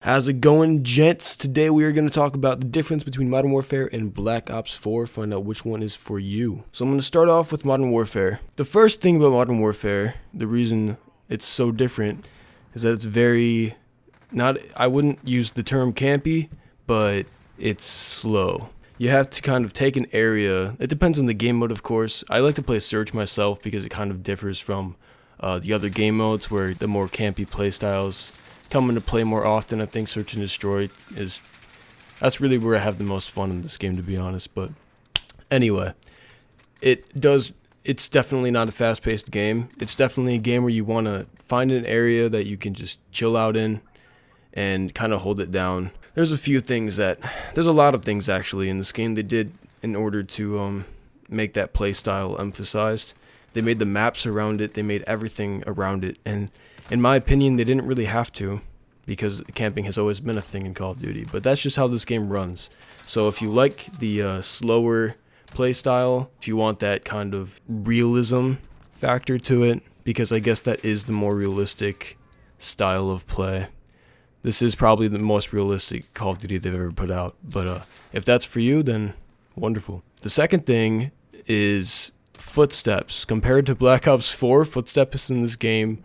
How's it going, gents? Today we are going to talk about the difference between Modern Warfare and Black Ops 4, find out which one is for you. So I'm going to start off with Modern Warfare. The first thing about Modern Warfare, the reason it's so different, is that it's very, I wouldn't use the term campy, but it's slow. You have to kind of take an area. It depends on the game mode, of course. I like to play Search myself because it kind of differs from the other game modes where the more campy playstyles come into play more often. I think Search and Destroy that's really where I have the most fun in this game, to be honest. But anyway, it's definitely not a fast-paced game. It's definitely a game where you want to find an area that you can just chill out in and kind of hold it down. There's a lot of things actually in this game they did in order to make that play style emphasized. They made the maps around it, they made everything around it, and in my opinion, they didn't really have to, because camping has always been a thing in Call of Duty, but that's just how this game runs. So if you like the slower play style, if you want that kind of realism factor to it, because I guess that is the more realistic style of play. This is probably the most realistic Call of Duty they've ever put out, but if that's for you, then wonderful. The second thing is footsteps. Compared to Black Ops 4, footsteps in this game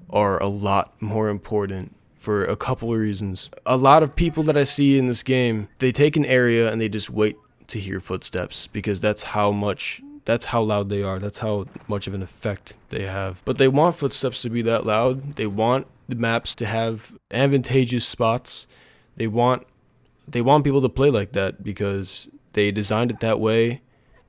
are a lot more important for a couple of reasons. A lot of people that I see in this game, they take an area and they just wait to hear footsteps because that's how loud they are. That's how much of an effect they have. But they want footsteps to be that loud. They want the maps to have advantageous spots. They want people to play like that because they designed it that way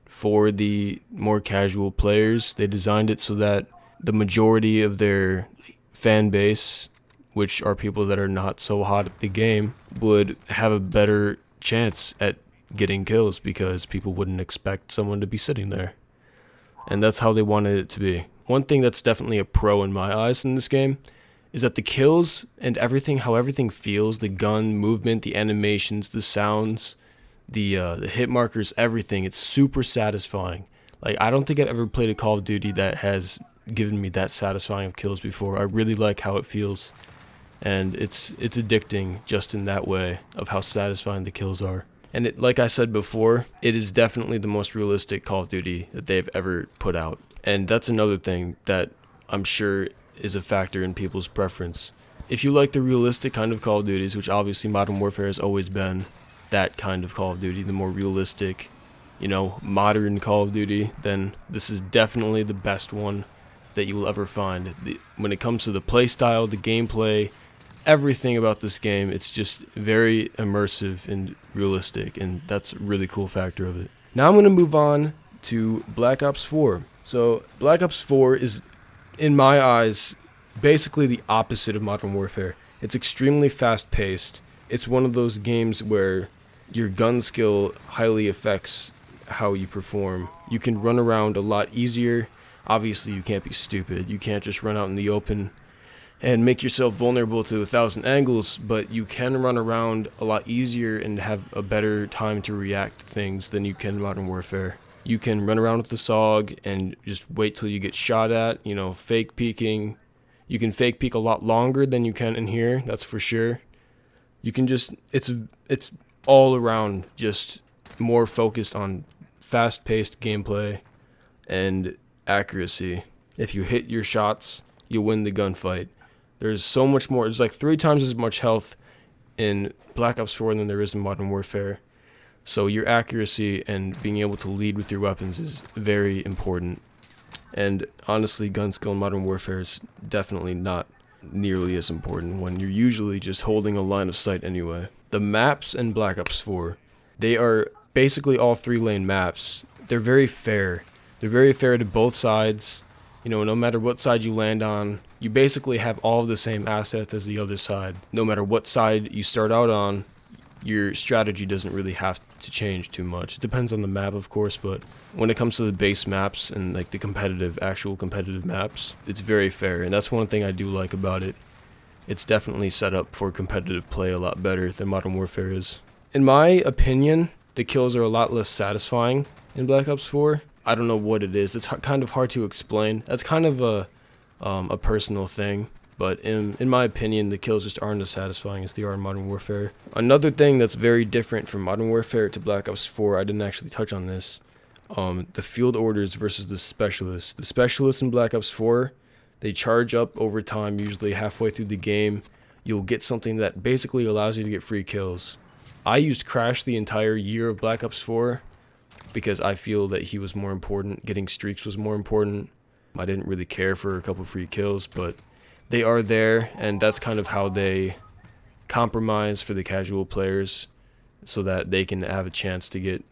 for the more casual players. They designed it so that the majority of their fan base, which are people that are not so hot at the game, would have a better chance at getting kills because people wouldn't expect someone to be sitting there. And that's how they wanted it to be. One thing that's definitely a pro in my eyes in this game is that the kills and everything, how everything feels, the gun movement, the animations, the sounds, the hit markers, everything, it's super satisfying. Like, I don't think I've ever played a Call of Duty that has given me that satisfying of kills before. I really like how it feels, and it's addicting just in that way of how satisfying the kills are. And like I said before, it is definitely the most realistic Call of Duty that they've ever put out. And that's another thing that I'm sure is a factor in people's preference. If you like the realistic kind of Call of Duties, which obviously Modern Warfare has always been that kind of Call of Duty, the more realistic, modern Call of Duty, then this is definitely the best one that you will ever find. When it comes to the play style, the gameplay, everything about this game, it's just very immersive and realistic, and that's a really cool factor of it. Now I'm going to move on to Black Ops 4. So Black Ops 4 is, in my eyes, basically the opposite of Modern Warfare. It's extremely fast-paced. It's one of those games where your gun skill highly affects how you perform. You can run around a lot easier. Obviously, you can't be stupid. You can't just run out in the open and make yourself vulnerable to 1,000 angles, but you can run around a lot easier and have a better time to react to things than you can in Modern Warfare. You can run around with the SOG and just wait till you get shot at, fake peeking. You can fake peek a lot longer than you can in here, that's for sure. You can just, it's all around just more focused on fast-paced gameplay and accuracy. If you hit your shots, you win the gunfight. There's so much more. There's like 3 times as much health in Black Ops 4 than there is in Modern Warfare. So your accuracy and being able to lead with your weapons is very important. And honestly, gun skill in Modern Warfare is definitely not nearly as important when you're usually just holding a line of sight anyway. The maps in Black Ops 4, they are basically all 3-lane maps. They're very fair. They're very fair to both sides. No matter what side you land on, you basically have all of the same assets as the other side. No matter what side you start out on, your strategy doesn't really have to change too much. It depends on the map, of course, but when it comes to the base maps and like the actual competitive maps, it's very fair, and that's one thing I do like about it. It's definitely set up for competitive play a lot better than Modern Warfare is. In my opinion, the kills are a lot less satisfying in Black Ops 4. I don't know what it is. It's kind of hard to explain. That's kind of a personal thing. But in my opinion, the kills just aren't as satisfying as they are in Modern Warfare. Another thing that's very different from Modern Warfare to Black Ops 4, I didn't actually touch on this, the field orders versus the specialists. The specialists in Black Ops 4, they charge up over time, usually halfway through the game. You'll get something that basically allows you to get free kills. I used Crash the entire year of Black Ops 4 because I feel that he was more important. Getting streaks was more important. I didn't really care for a couple free kills, but they are there, and that's kind of how they compromise for the casual players so that they can have a chance to get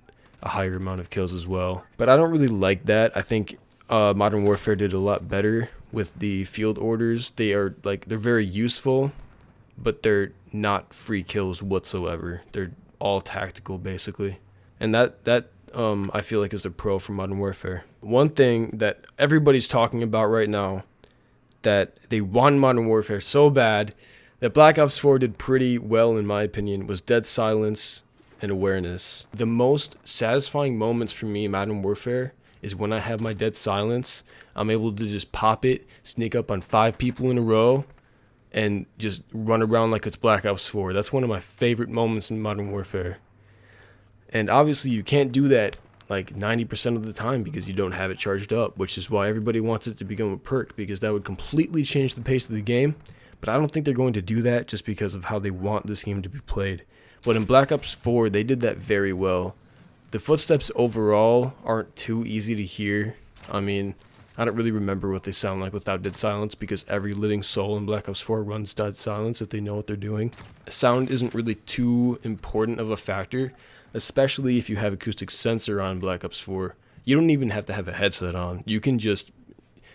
a higher amount of kills as well. But I don't really like that. I think Modern Warfare did a lot better with the field orders. They're very useful, but they're not free kills whatsoever. They're all tactical basically. And that I feel like is a pro for Modern Warfare. One thing that everybody's talking about right now that they want Modern Warfare so bad that Black Ops 4 did pretty well in my opinion was dead silence and awareness. The most satisfying moments for me in Modern Warfare is when I have my dead silence. I'm able to just pop it, sneak up on 5 people in a row, and just run around like it's Black Ops 4. That's one of my favorite moments in Modern Warfare. And obviously you can't do that like 90% of the time because you don't have it charged up, which is why everybody wants it to become a perk, because that would completely change the pace of the game. But I don't think they're going to do that just because of how they want this game to be played. But in Black Ops 4, they did that very well. The footsteps overall aren't too easy to hear. I mean, I don't really remember what they sound like without dead silence because every living soul in Black Ops 4 runs dead silence if they know what they're doing. Sound isn't really too important of a factor, especially if you have acoustic sensor on Black Ops 4. You don't even have to have a headset on. You can just...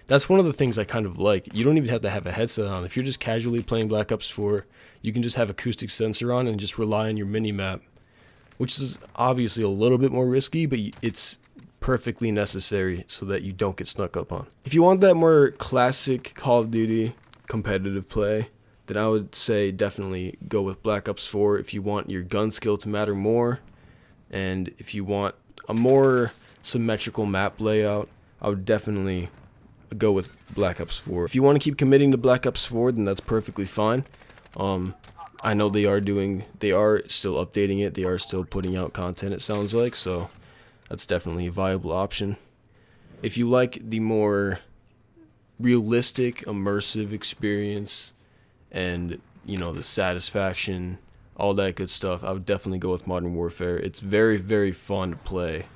That's one of the things I kind of like. You don't even have to have a headset on. If you're just casually playing Black Ops 4, you can just have acoustic sensor on and just rely on your mini-map, which is obviously a little bit more risky, but it's perfectly necessary so that you don't get snuck up on. If you want that more classic Call of Duty competitive play, then I would say definitely go with Black Ops 4 if you want your gun skill to matter more, and if you want a more symmetrical map layout, I would definitely go with Black Ops 4. If you want to keep committing to Black Ops 4, then that's perfectly fine. I know they are still updating it. They are still putting out content, it sounds like, so that's definitely a viable option. If you like the more realistic, immersive experience and, you know, the satisfaction, all that good stuff, I would definitely go with Modern Warfare. It's very, very fun to play.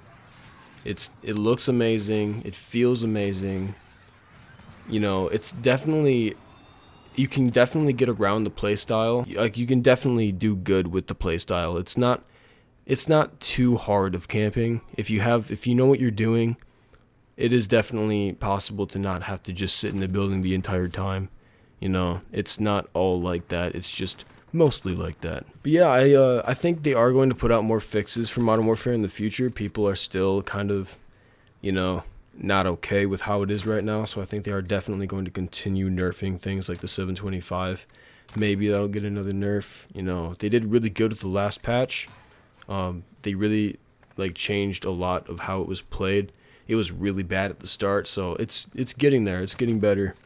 It looks amazing. It feels amazing. You know, it's definitely... You can definitely get around the playstyle. Like, you can definitely do good with the playstyle. It's not too hard of camping. If you know what you're doing, it is definitely possible to not have to just sit in the building the entire time. You know, it's not all like that. It's just mostly like that. But yeah, I think they are going to put out more fixes for Modern Warfare in the future. People are still kind of, you know, not okay with how it is right now, so I think they are definitely going to continue nerfing things like the 725. Maybe that'll get another nerf. You know, they did really good with the last patch. They really changed a lot of how it was played. It was really bad at the start, so it's getting there. It's getting better.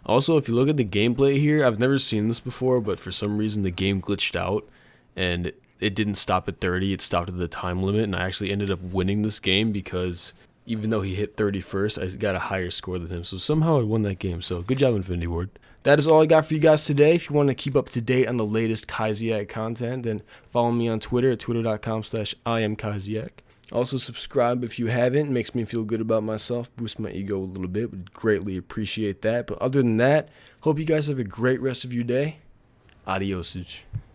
Also, if you look at the gameplay here, I've never seen this before, but for some reason the game glitched out and it didn't stop at 30. It stopped at the time limit, and I actually ended up winning this game because even though he hit 31st, I got a higher score than him. So somehow I won that game. So good job, Infinity Ward. That is all I got for you guys today. If you want to keep up to date on the latest Kaiziak content, then follow me on Twitter at twitter.com/IamKaiziak. Also subscribe if you haven't. It makes me feel good about myself. Boost my ego a little bit. Would greatly appreciate that. But other than that, hope you guys have a great rest of your day. Adiosage.